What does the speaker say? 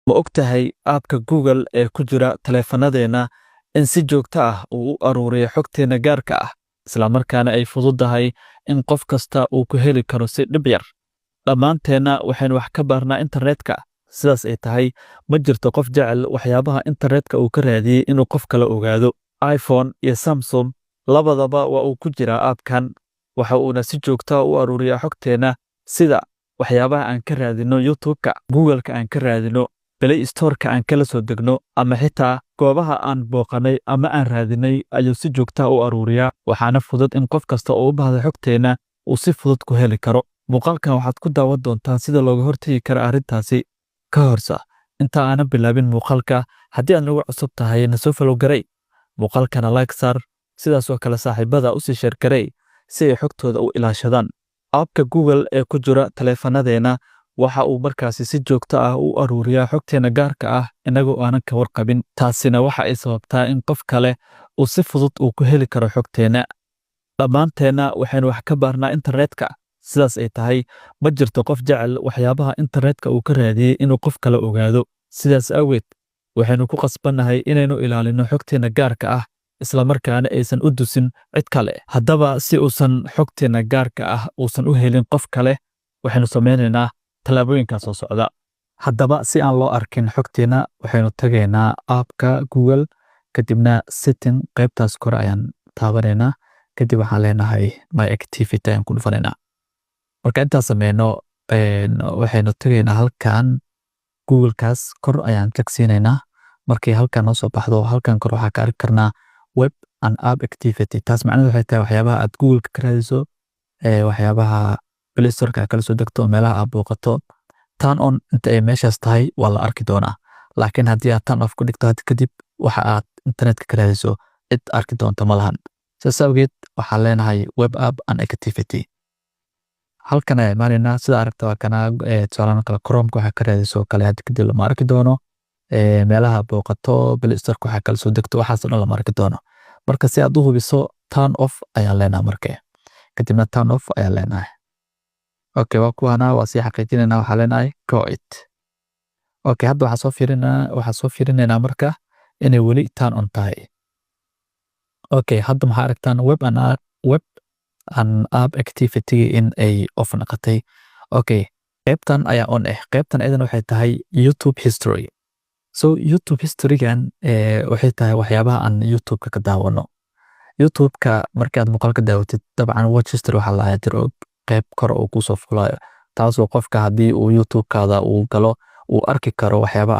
Ma ogtahay aabka Google ee ku jira taleefanadeena in si joogto ah uu u aruuriyo xogteena gaarka ah, isla markaana ay fududahay in qof kasta uu ku heli karo si dhib yar. Dhammaanteena waxaynu wax ka baarnaa internetka. Sidaas ay tahay, ma jirto qof jecel waxyaabaha internetka uu ka raadiyey inuu qof kale ogaado. iPhone iyo Samsung labadaba waa uu ku jiraa aabkan. Waxa uuna si joogto ah u aruuriyaa xogteena, sida waxyaabaha aan ka raadino YouTube-ka, Google-ka aan ka raadino, Play Store-ka aan kala soo degno, ama xitaa goobaha aan booqanay ama aan raadinay ayuu si joogto ah u aruuriyaa. Waxaana fudud in qof kasta oo u baahda xogteena uu si fudud ku heli karo. Muuqaalkan waxaad ku daawan doontaan sida looga hortagi karo arrintaasi. Ka horsa inta aanan bilaabin muuqaalka, haddii aad nagu cusub tahay na soo follow garay, muuqaalkana like saar, sidaas oo kale saaxiibada u sii share garay si ay xogtooda u ilaashadaan. Aabka Google ee ku jira taleefanadeena waxa uu markaasi si joogto ah u aruuriyaa xogteena gaarka ah inagoo aanan ka warqabin. Taasina waxa ay sababtaa in qof kale uu si fudud uu ku heli karo xogteena. Dhammaanteena waxaynu wax ka baarnaa internetka. Sidaas ay tahay, ma jirto qof jecel waxyaabaha internetka uu ka raadiyey inuu qof kale ogaado. Sidaas awgeed, waxaynu ku qasbannahay inaynu ilaalino xogteena gaarka ah, isla markaana aysan u dusin cid kale. Haddaba si uusan xogteena gaarka ah uusan u helin qof kale, waxaynu sameynaynaa tallaabooyinkan soo socda. Haddaba si aan loo arkin xogteena, waxaynu tagaynaa aabka Google, kadibna setting qaybtaas kore ayaan taabanaynaa. Kadib waxaan leenahay my activity ayaan ku dhufanaynaa. Marka intaas sameyno, waxaynu tagaynaa halkan Google-kaas kor ayaan tagsiinaynaa. Markii halkan noo soo baxdo, halkan kor waxaa ka arki karnaa web and app activity. Taas macnaheedu waxay tahay waxyaabaha aad Google-ka ka raadiso, waxyaabaha Play Store-ka kala soo degto, meelaha aad booqato. Turn on inta ay meeshaas tahay waa la arki doonaa. Laakiin haddii aad turn off ku dhigto kadib waxa aad internetka ka raadiso cid arki doonto ma lahan. Sidaas awgeed waxaan leenahay web app and activity. Halkan ayaan imaanaynaa, sida aragta waa kana tusaale kale Chrome-ka waxaa ka raadiso kale hadda kadib lama arki doono. Meelaha booqato, Play Store-ka waxaa kala soo degto, waxaas oo dhan lama arki doono. Marka si aad u hubiso, turn off ayaan leenahay markee. Kadibna turn off ayaan leenahay. Okay, waa kuwaana waa sii xaqiijinaynaa, waxaa leenahay go it. Okay, hadda waxaan soo fiirinaynaa marka inay weli turn on tahay. Okay, hadda maxaa aragtaan web and app activity in ay off noqotay. Okay, qaybtan ayaa on qaybtan idan waxay tahay YouTube history. So YouTube history-gan waxay tahay waxyaabaha aan YouTube-ka ka daawano. YouTube-ka markaad muuqaalka daawatid, dabcan watch history waxaa la jiro qayb kor oo ku soo fulayo. Taasoo qofka haddii uu YouTube-kaada uu galo, uu arki karo waxyaabaha